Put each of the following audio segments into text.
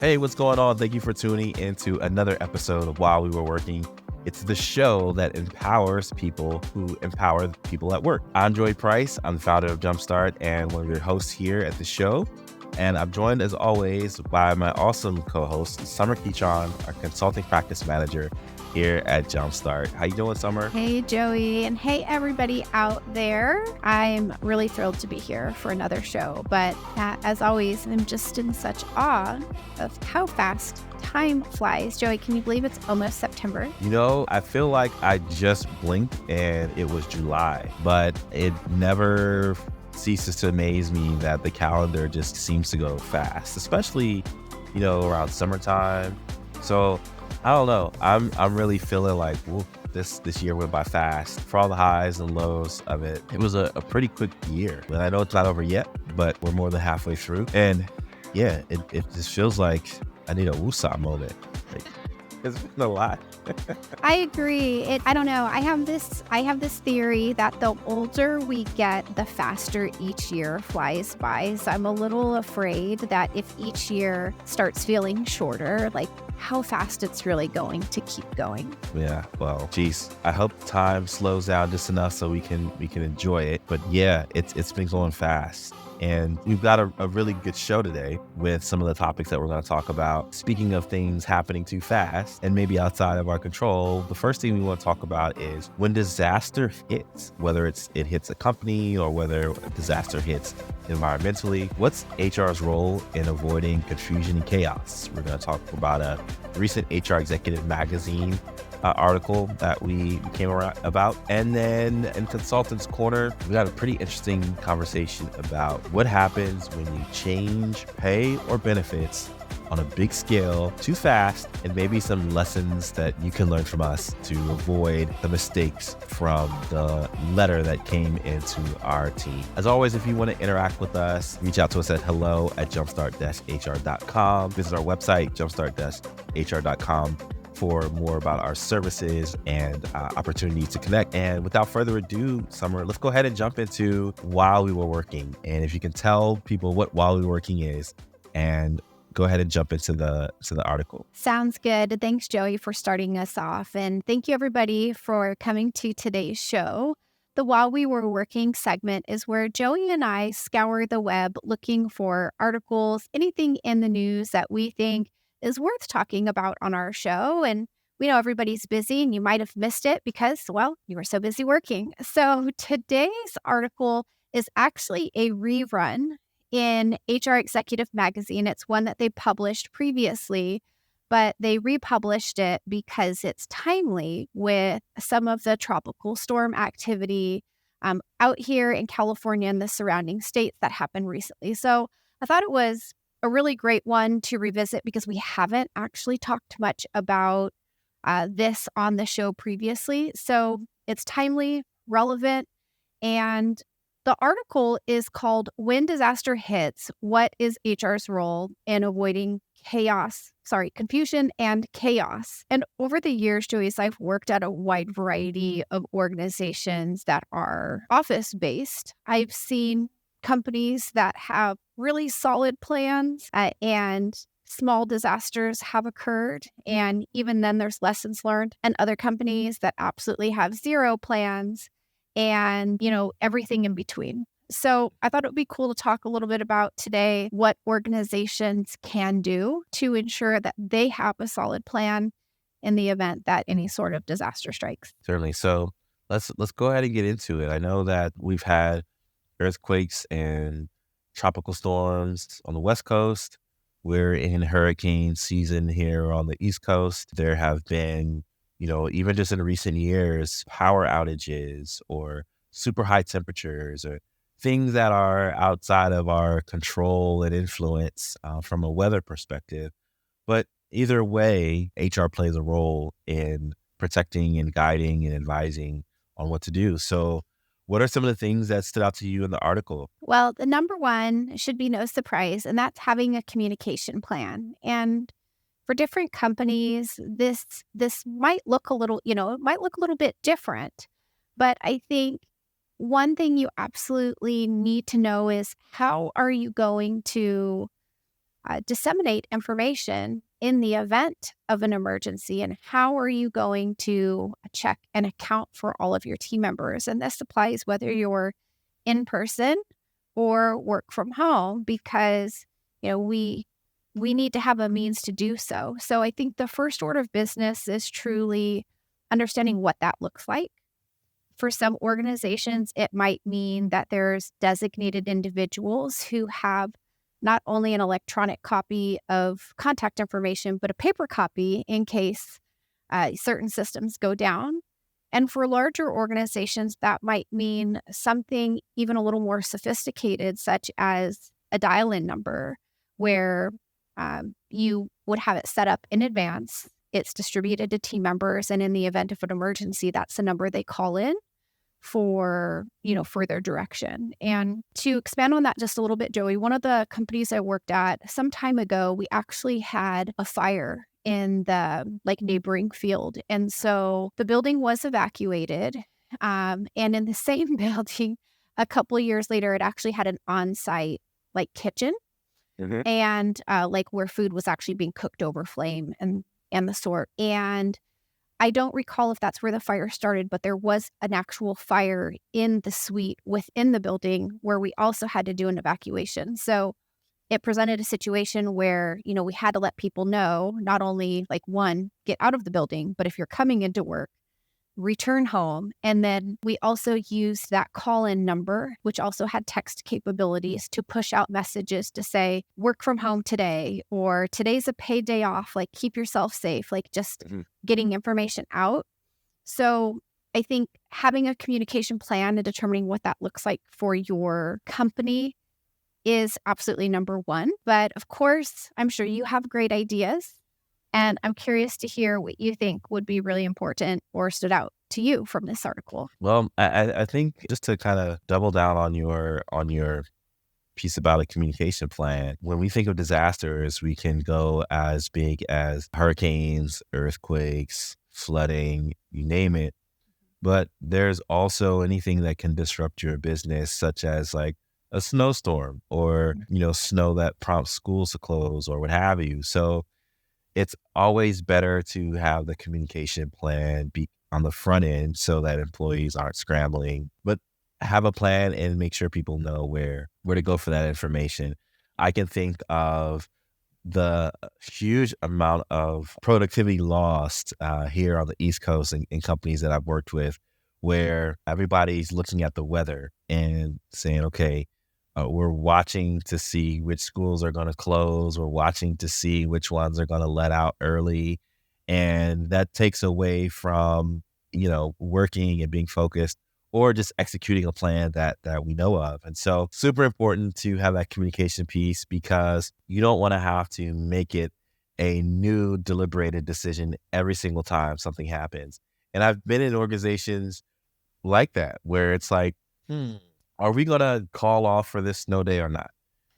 Hey, what's going on? Thank you for tuning into another episode of While We Were Working. It's the show that empowers people who empower people at work. I'm Joy Price. I'm the founder of Jumpstart and one of your hosts here at the show. And I'm joined, as always, by my awesome co-host, Sommer, our consulting practice manager here at Jumpstart. How you doing, Sommer? Hey, Joey, and hey, everybody out there. I'm really thrilled to be here for another show, but as always, I'm just in such awe of how fast time flies. Joey, can you believe it's almost September? You know, I feel like I just blinked and it was July, but it never ceases to amaze me that the calendar just seems to go fast, especially, around summertime. So I don't know. I'm really feeling like this year went by fast. For all the highs and lows of it, it was a pretty quick year. And I know it's not over yet, but we're more than halfway through. And yeah, it just feels like I need a woosah moment. Like, it's been a lot. I agree. I don't know. I have this theory that the older we get, the faster each year flies by. So I'm a little afraid that if each year starts feeling shorter, like how fast it's really going to keep going. Yeah, well, geez, I hope time slows down just enough so we can enjoy it. But yeah, it's been going fast. And we've got a really good show today with some of the topics that we're going to talk about. Speaking of things happening too fast and maybe outside of our control, the first thing we want to talk about is when disaster hits, whether it hits a company or whether a disaster hits environmentally, what's HR's role in avoiding confusion and chaos? We're going to talk about a recent HR Executive Magazine article that we came around about. And then in Consultants Corner, we got a pretty interesting conversation about what happens when you change pay or benefits on a big scale too fast, and maybe some lessons that you can learn from us to avoid the mistakes from the letter that came into our team. As always, if you want to interact with us, reach out to us at hello@jumpstart-hr.com. Visit our website, jumpstart-hr.com, for more about our services and opportunities to connect. And without further ado, Summer, let's go ahead and jump into While We Were Working. And if you can tell people what While We Were Working is, and go ahead and jump into the article. Sounds good. Thanks, Joey, for starting us off. And thank you, everybody, for coming to today's show. The While We Were Working segment is where Joey and I scour the web looking for articles, anything in the news that we think is worth talking about on our show. And we know everybody's busy and you might have missed it because, well, you were so busy working. So today's article is actually a rerun in HR Executive Magazine. It's one that they published previously, but they republished it because it's timely with some of the tropical storm activity out here in California and the surrounding states that happened recently. So I thought it was a really great one to revisit because we haven't actually talked much about this on the show previously. So it's timely, relevant, and the article is called When Disaster Hits, What is HR's Role in Avoiding Confusion and Chaos? And over the years, Joyce, I've worked at a wide variety of organizations that are office-based. I've seen companies that have really solid plans and small disasters have occurred. And even then there's lessons learned, and other companies that absolutely have zero plans and, everything in between. So I thought it would be cool to talk a little bit about today what organizations can do to ensure that they have a solid plan in the event that any sort of disaster strikes. Certainly. So let's go ahead and get into it. I know that we've had earthquakes and tropical storms on the West Coast. We're in hurricane season here on the East Coast. There have been, even just in recent years, power outages or super high temperatures or things that are outside of our control and influence from a weather perspective. But either way, HR plays a role in protecting and guiding and advising on what to do. So what are some of the things that stood out to you in the article? Well, the number one should be no surprise, and that's having a communication plan. And for different companies, this might look a little, it might look a little bit different. But I think one thing you absolutely need to know is how are you going to disseminate information in the event of an emergency, and how are you going to check and account for all of your team members? And this applies whether you're in person or work from home, because we need to have a means to do so. So I think the first order of business is truly understanding what that looks like. For some organizations, it might mean that there's designated individuals who have not only an electronic copy of contact information, but a paper copy in case certain systems go down. And for larger organizations, that might mean something even a little more sophisticated, such as a dial-in number, where you would have it set up in advance. It's distributed to team members, and in the event of an emergency, that's the number they call in for further direction. And to expand on that just a little bit, Joey, one of the companies I worked at some time ago, we actually had a fire in the neighboring field. And so the building was evacuated. And in the same building, a couple of years later, it actually had an on-site kitchen, and where food was actually being cooked over flame and the sort. And I don't recall if that's where the fire started, but there was an actual fire in the suite within the building where we also had to do an evacuation. So it presented a situation where, we had to let people know, not only one, get out of the building, but if you're coming into work, return home. And then we also used that call-in number, which also had text capabilities, to push out messages to say, work from home today, or today's a paid day off, keep yourself safe, just getting information out. So I think having a communication plan and determining what that looks like for your company is absolutely number one. But of course, I'm sure you have great ideas. And I'm curious to hear what you think would be really important or stood out to you from this article. Well, I think just to kind of double down on your piece about a communication plan, when we think of disasters, we can go as big as hurricanes, earthquakes, flooding, you name it. But there's also anything that can disrupt your business, such as a snowstorm or, snow that prompts schools to close or what have you. So it's always better to have the communication plan be on the front end so that employees aren't scrambling, but have a plan and make sure people know where to go for that information. I can think of the huge amount of productivity lost here on the East Coast in companies that I've worked with, where everybody's looking at the weather and saying, okay, we're watching to see which schools are going to close. We're watching to see which ones are going to let out early. And that takes away from, working and being focused or just executing a plan that we know of. And so super important to have that communication piece, because you don't want to have to make it a new deliberated decision every single time something happens. And I've been in organizations like that where it's are we going to call off for this snow day or not?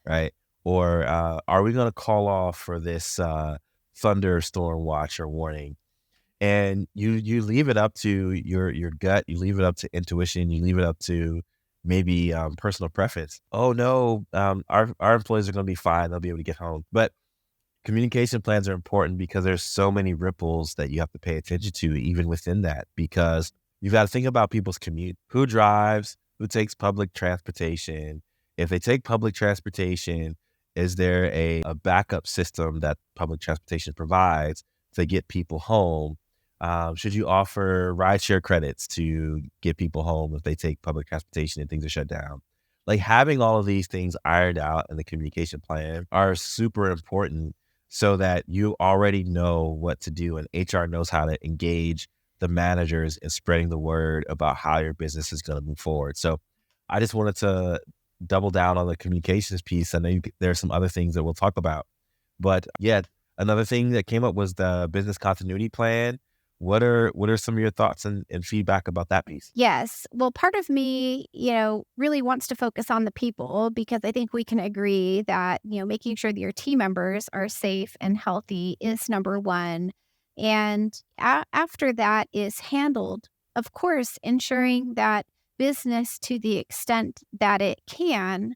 Right. Or are we going to call off for this thunderstorm watch or warning? And you leave it up to your gut. You leave it up to intuition. You leave it up to maybe personal preference. Oh, no, our employees are going to be fine. They'll be able to get home. But communication plans are important because there's so many ripples that you have to pay attention to even within that, because you've got to think about people's commute. Who drives? Who takes public transportation? If they take public transportation, is there a backup system that public transportation provides to get people home? Should you offer rideshare credits to get people home if they take public transportation and things are shut down? Having all of these things ironed out in the communication plan are super important so that you already know what to do, and HR knows how to engage the managers in spreading the word about how your business is going to move forward. So I just wanted to double down on the communications piece. I know there are some other things that we'll talk about, but yeah, another thing that came up was the business continuity plan. What are some of your thoughts and feedback about that piece? Yes. Well, part of me, really wants to focus on the people, because I think we can agree that, making sure that your team members are safe and healthy is number one. And after that is handled, of course, ensuring that business, to the extent that it can,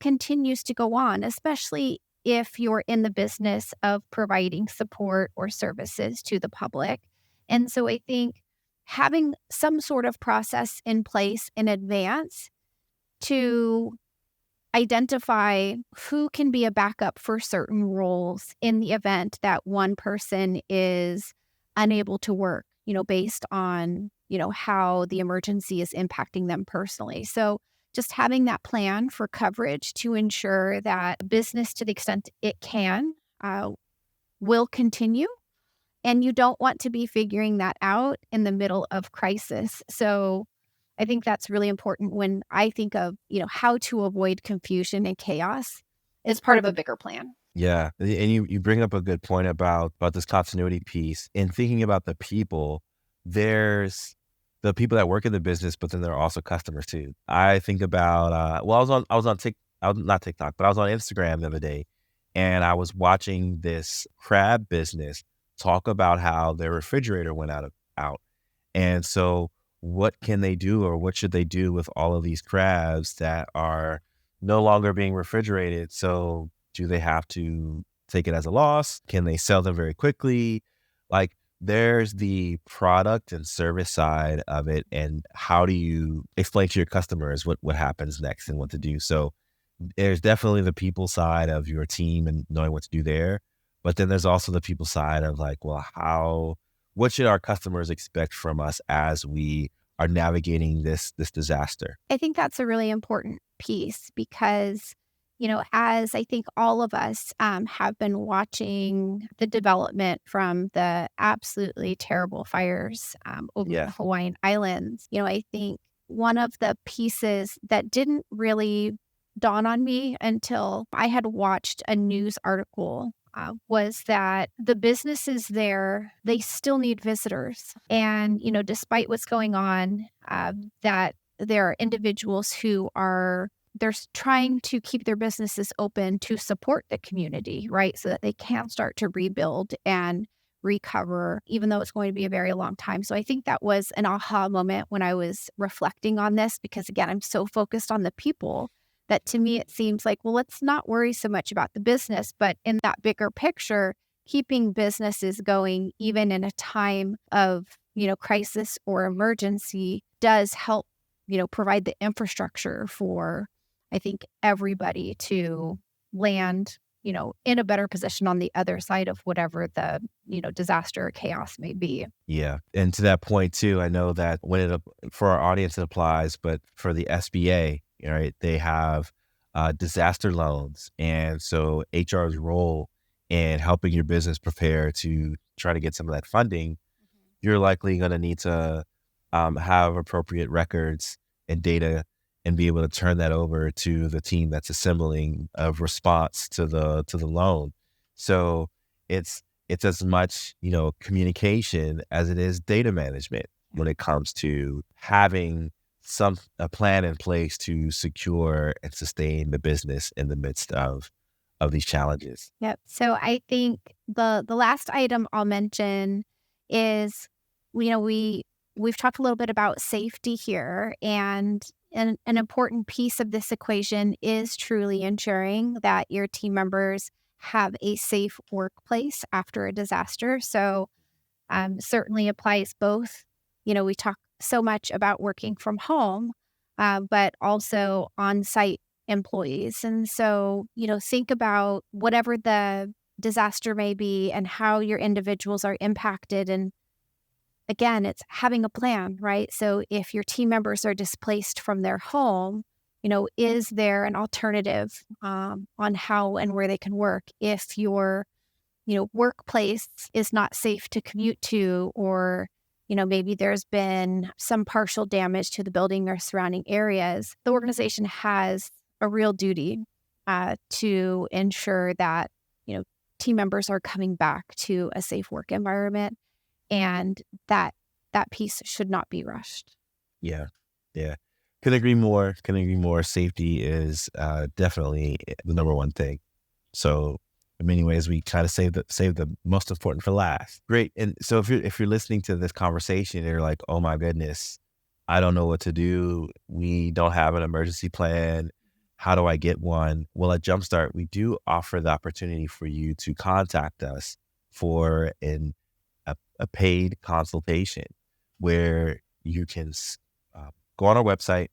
continues to go on, especially if you're in the business of providing support or services to the public. And so I think having some sort of process in place in advance to identify who can be a backup for certain roles in the event that one person is unable to work, based on, how the emergency is impacting them personally. So just having that plan for coverage to ensure that business, to the extent it can, will continue. And you don't want to be figuring that out in the middle of crisis. So I think that's really important when I think of, how to avoid confusion and chaos as part of a bigger plan. Yeah. And you bring up a good point about this continuity piece. And thinking about the people, there's the people that work in the business, but then there are also customers too. I think about, I was not TikTok, but I was on Instagram the other day, and I was watching this crab business talk about how their refrigerator went out. And so what can they do, or what should they do with all of these crabs that are no longer being refrigerated? So do they have to take it as a loss? Can they sell them very quickly? Like, there's the product and service side of it, and how do you explain to your customers what happens next and what to do? So there's definitely the people side of your team and knowing what to do there. But then there's also the people side of like, well, what should our customers expect from us as we are navigating this disaster? I think that's a really important piece because, as I think all of us have been watching the development from the absolutely terrible fires over the Hawaiian Islands, I think one of the pieces that didn't really dawn on me until I had watched a news article was that the businesses there, they still need visitors. And, despite what's going on, that there are individuals who they're trying to keep their businesses open to support the community, right? So that they can start to rebuild and recover, even though it's going to be a very long time. So I think that was an aha moment when I was reflecting on this, because again, I'm so focused on the people that to me, it seems like, well, let's not worry so much about the business, but in that bigger picture, keeping businesses going, even in a time of, crisis or emergency, does help, provide the infrastructure for, I think, everybody to land, in a better position on the other side of whatever the, disaster or chaos may be. Yeah. And to that point too, I know that for our audience, it applies, but for the SBA, right, they have disaster loans. And so HR's role in helping your business prepare to try to get some of that funding, you're likely going to need to have appropriate records and data and be able to turn that over to the team that's assembling a response to the loan. So it's as much, communication as it is data management when it comes to having a plan in place to secure and sustain the business in the midst of these challenges. Yep. So I think the last item I'll mention is, we've talked a little bit about safety here, and an important piece of this equation is truly ensuring that your team members have a safe workplace after a disaster. So certainly applies both. We talk so much about working from home, but also on-site employees. And so, think about whatever the disaster may be and how your individuals are impacted. And again, it's having a plan, right? So if your team members are displaced from their home, is there an alternative on how and where they can work? If your, workplace is not safe to commute to, or, maybe there's been some partial damage to the building or surrounding areas, the organization has a real duty to ensure that, team members are coming back to a safe work environment, and that piece should not be rushed. Yeah. Yeah. Couldn't agree more. Safety is definitely the number one thing. So in many ways, we try to save the most important for last. Great. And so if you're listening to this conversation and you're like, oh my goodness, I don't know what to do. We don't have an emergency plan. How do I get one? Well, at Jumpstart, we do offer the opportunity for you to contact us for a paid consultation where you can go on our website,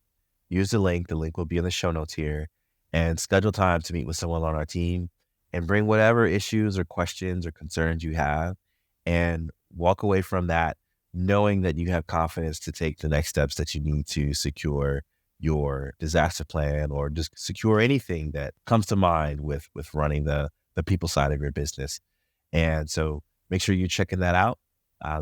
use the link. The link will be in the show notes here, and schedule time to meet with someone on our team and bring whatever issues or questions or concerns you have and walk away from that knowing that you have confidence to take the next steps that you need to secure your disaster plan or just secure anything that comes to mind with running the people side of your business. And so make sure you're checking that out.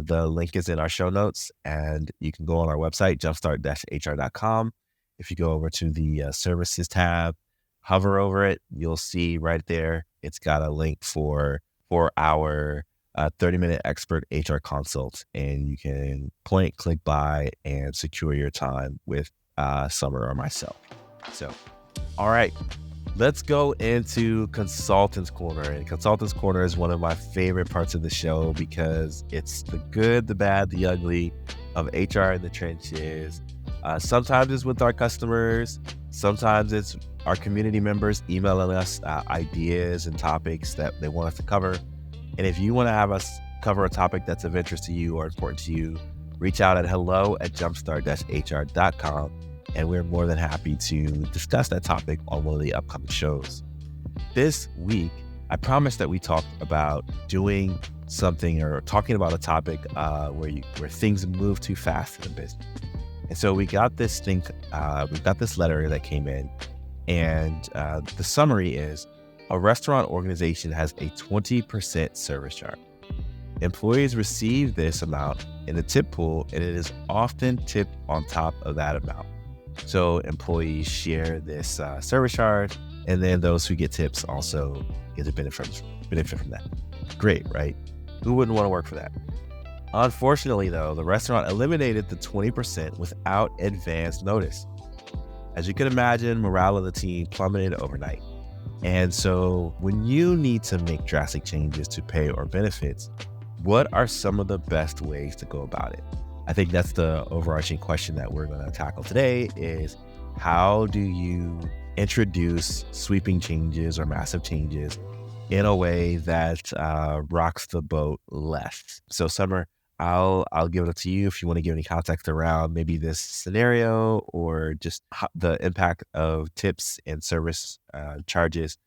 The link is in our show notes, and you can go on our website, jumpstart-hr.com. If you go over to the services tab, hover over it, you'll see right there, it's got a link for our 30-minute expert HR consult, and you can click buy and secure your time with Sommer or myself. So, all right, let's go into Consultants Corner. And Consultants Corner is one of my favorite parts of the show because it's the good, the bad, the ugly of HR in the trenches. Sometimes it's with our customers. Sometimes it's our community members emailing us ideas and topics that they want us to cover. And if you want to have us cover a topic that's of interest to you or important to you, reach out at hello@jumpstart-hr.com. And we're more than happy to discuss that topic on one of the upcoming shows. This week, I promised that we talked about doing something or talking about a topic where things move too fast in the business. And so we got this letter that came in, and the summary is, a restaurant organization has a 20% service charge. Employees receive this amount in the tip pool, and it is often tipped on top of that amount. So employees share this service charge, and then those who get tips also get a benefit from that. Great, right? Who wouldn't want to work for that? Unfortunately, though, the restaurant eliminated the 20% without advance notice. As you can imagine, morale of the team plummeted overnight. And so when you need to make drastic changes to pay or benefits, what are some of the best ways to go about it? I think that's the overarching question that we're going to tackle today is, how do you introduce sweeping changes or massive changes in a way that rocks the boat less? So Sommer, I'll give it up to you if you want to give any context around maybe this scenario or just the impact of tips and service charges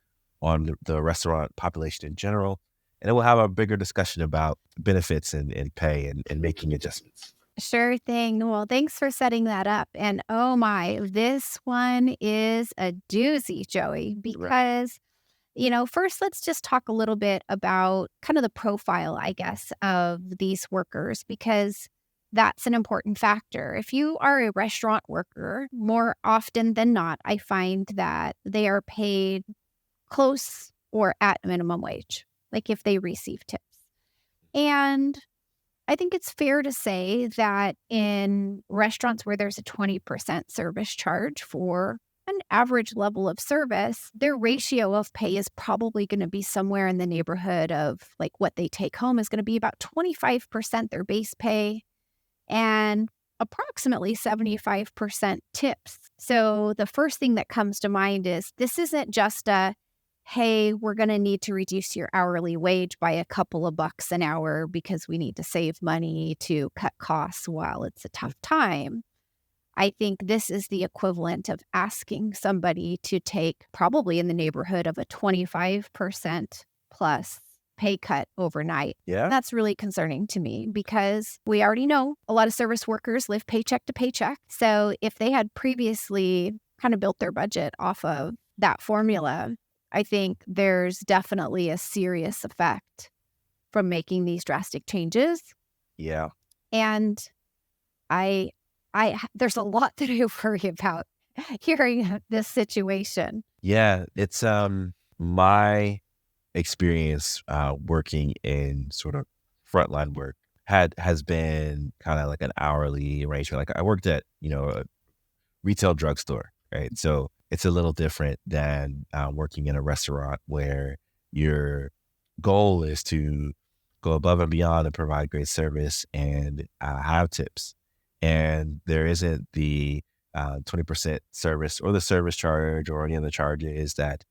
on the restaurant population in general. And then we'll have a bigger discussion about benefits and pay and making adjustments. Sure thing. Well, thanks for setting that up. And oh my, this one is a doozy, Joey, because, first let's just talk a little bit about kind of the profile, I guess, of these workers, because that's an important factor. If you are a restaurant worker, more often than not, I find that they are paid close or at minimum wage, like if they receive tips. And I think it's fair to say that in restaurants where there's a 20% service charge for an average level of service, their ratio of pay is probably going to be somewhere in the neighborhood of like what they take home is going to be about 25% their base pay and approximately 75% tips. So the first thing that comes to mind is this isn't just a, hey, we're going to need to reduce your hourly wage by a couple of bucks an hour because we need to save money to cut costs while it's a tough time. I think this is the equivalent of asking somebody to take probably in the neighborhood of a 25% plus pay cut overnight. Yeah. That's really concerning to me because we already know a lot of service workers live paycheck to paycheck. So if they had previously kind of built their budget off of that formula, I think there's definitely a serious effect from making these drastic changes. Yeah. And I there's a lot that I worry about hearing this situation. Yeah, it's my experience working in sort of frontline work has been kind of like an hourly arrangement. Like I worked at, a retail drugstore, right? So it's a little different than working in a restaurant where your goal is to go above and beyond and provide great service and have tips. And there isn't the 20% service or the service charge or any other charges that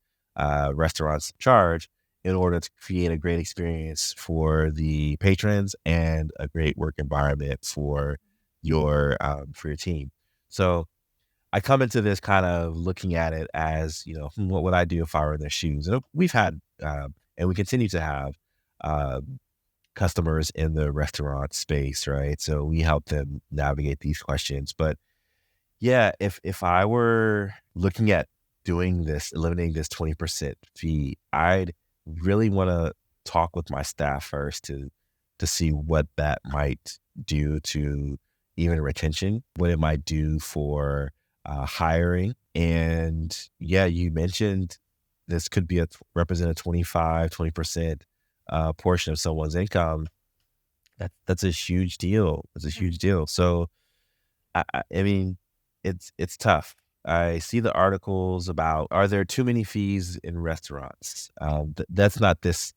restaurants charge in order to create a great experience for the patrons and a great work environment for your team. So I come into this kind of looking at it as, what would I do if I were in their shoes? And we've had, and we continue to have uh, customers in the restaurant space, right? So we help them navigate these questions. But yeah, if I were looking at doing this, eliminating this 20% fee, I'd really want to talk with my staff first to see what that might do to even retention, what it might do for hiring. And yeah, you mentioned this could be represent a 20% portion of someone's income. That's a huge deal. It's a huge deal. So I mean, it's tough. I see the articles about, are there too many fees in restaurants? That's not this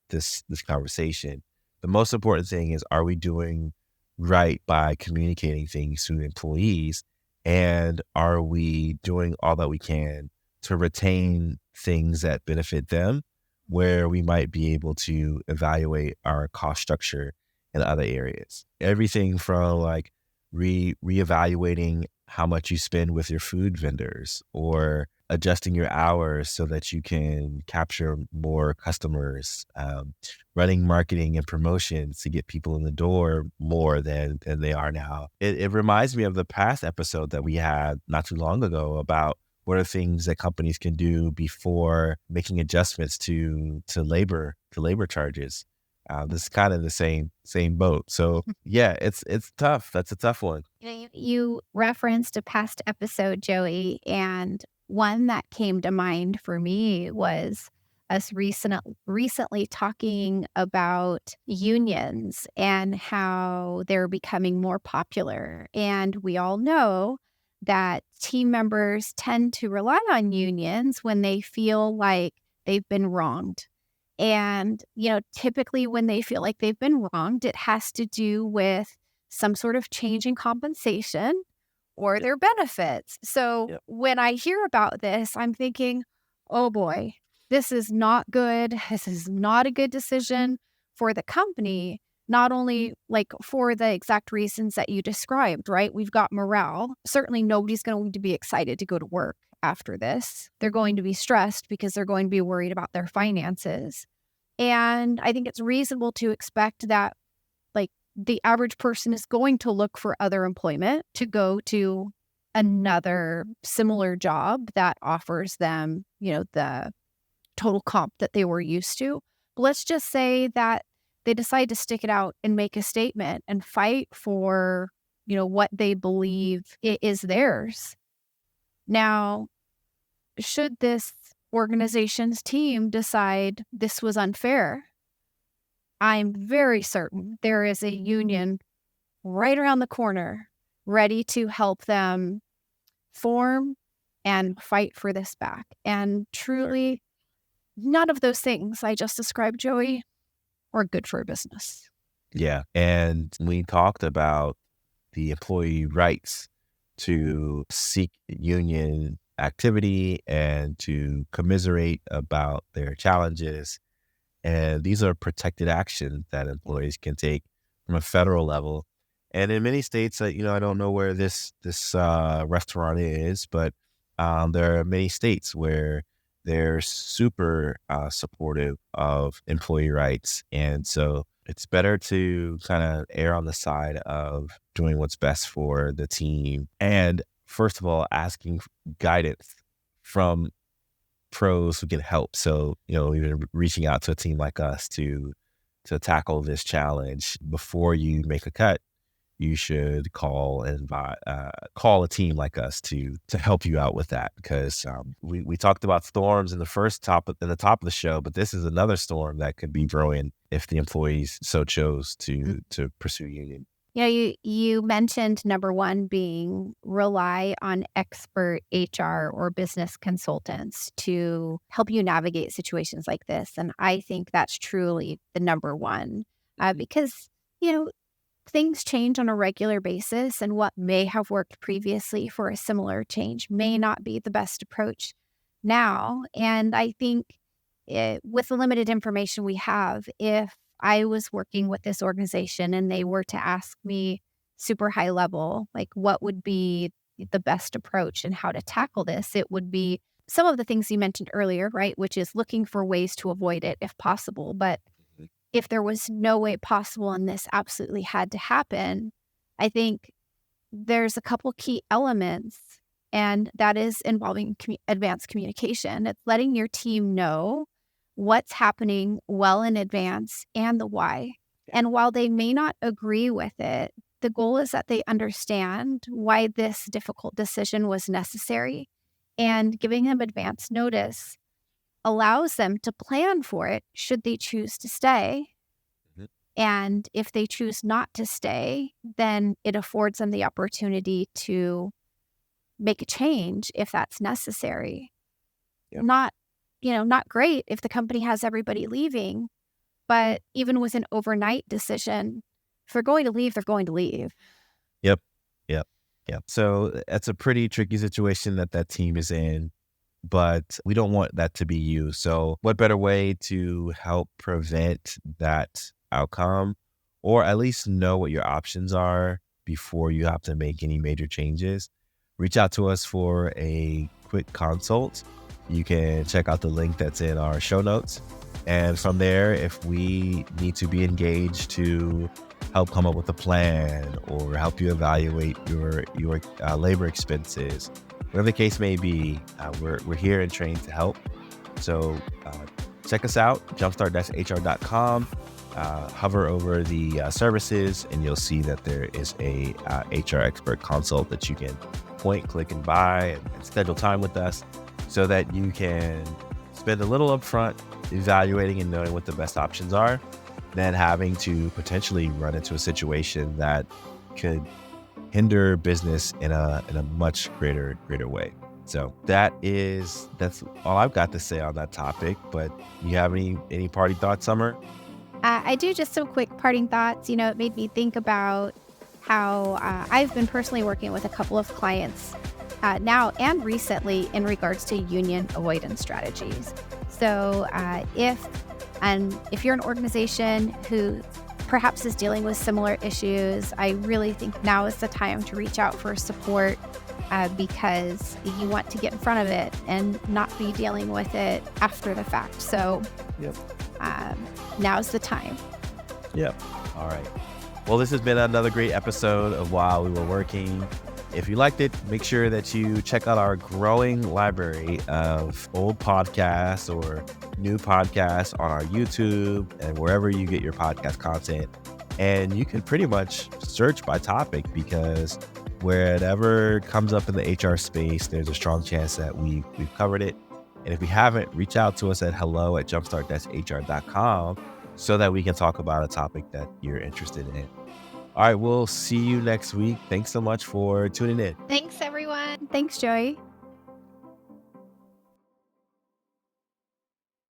conversation. The most important thing is, are we doing right by communicating things to the employees, and are we doing all that we can to retain things that benefit them, where we might be able to evaluate our cost structure in other areas? Everything from like reevaluating how much you spend with your food vendors, or adjusting your hours so that you can capture more customers, running marketing and promotions to get people in the door more than they are now. It reminds me of the past episode that we had not too long ago about what are things that companies can do before making adjustments to labor charges. This is kind of the same boat. So yeah, it's tough. That's a tough one. You referenced a past episode, Joey, and one that came to mind for me was us recently talking about unions and how they're becoming more popular. And we all know that team members tend to rely on unions when they feel like they've been wronged. And, typically when they feel like they've been wronged, it has to do with some sort of change in compensation or their benefits. So Yep. when I hear about this, I'm thinking, oh boy, this is not good. This is not a good decision for the company, not only like for the exact reasons that you described, right? We've got morale. Certainly nobody's going to be excited to go to work after this. They're going to be stressed because they're going to be worried about their finances. And I think it's reasonable to expect that like the average person is going to look for other employment to go to another similar job that offers them, the total comp that they were used to. But let's just say that they decide to stick it out and make a statement and fight for, what they believe is theirs. Now, should this organization's team decide this was unfair, I'm very certain there is a union right around the corner ready to help them form and fight for this back. And truly, none of those things I just described, Joey, are good for a business. Yeah. And we talked about the employee rights to seek union activity and to commiserate about their challenges. And these are protected actions that employees can take from a federal level. And in many states, I don't know where this restaurant is, but there are many states where they're super supportive of employee rights. And so it's better to kind of err on the side of doing what's best for the team. And first of all, asking guidance from pros who can help. So, even reaching out to a team like us to tackle this challenge. Before you make a cut, you should call a team like us to help you out with that. Because we talked about storms in the top of the show, but this is another storm that could be brewing if the employees so chose to pursue union. You mentioned number one being rely on expert HR or business consultants to help you navigate situations like this. And I think that's truly the number one because, things change on a regular basis, and what may have worked previously for a similar change may not be the best approach now. And I think with the limited information we have, if I was working with this organization and they were to ask me super high level, like what would be the best approach and how to tackle this, it would be some of the things you mentioned earlier, right? Which is looking for ways to avoid it if possible. But if there was no way possible and this absolutely had to happen, I think there's a couple key elements, and that is involving advanced communication. It's letting your team know what's happening well in advance and the why. And while they may not agree with it, the goal is that they understand why this difficult decision was necessary, and giving them advance notice allows them to plan for it should they choose to stay. Mhm. And if they choose not to stay, then it affords them the opportunity to make a change if that's necessary. Yep. Not great if the company has everybody leaving, but even with an overnight decision, if they're going to leave, they're going to leave. Yep. Yep. Yep. So that's a pretty tricky situation that team is in, but we don't want that to be you. So what better way to help prevent that outcome, or at least know what your options are before you have to make any major changes? Reach out to us for a quick consult. You can check out the link that's in our show notes. And from there, if we need to be engaged to help come up with a plan or help you evaluate your labor expenses, whatever the case may be, we're here and trained to help. So check us out, jumpstart-hr.com. Hover over the services, and you'll see that there is a HR expert consult that you can point, click, and buy, and schedule time with us so that you can spend a little upfront evaluating and knowing what the best options are, than having to potentially run into a situation that could hinder business in a much greater way. So that's all I've got to say on that topic. But you have any party thoughts, Summer? I do just some quick parting thoughts. It made me think about how I've been personally working with a couple of clients now and recently in regards to union avoidance strategies. So if you're an organization who perhaps is dealing with similar issues, I really think now is the time to reach out for support because you want to get in front of it and not be dealing with it after the fact. So Yep. Now's the time. Yep. All right. Well, this has been another great episode of While We Were Working. If you liked it, make sure that you check out our growing library of old podcasts or new podcasts on our YouTube and wherever you get your podcast content. And you can pretty much search by topic, because wherever comes up in the HR space, there's a strong chance that we've covered it. And if we haven't, reach out to us at hello@jumpstart-hr.com so that we can talk about a topic that you're interested in. All right, we'll see you next week. Thanks so much for tuning in. Thanks, everyone. Thanks, Joey.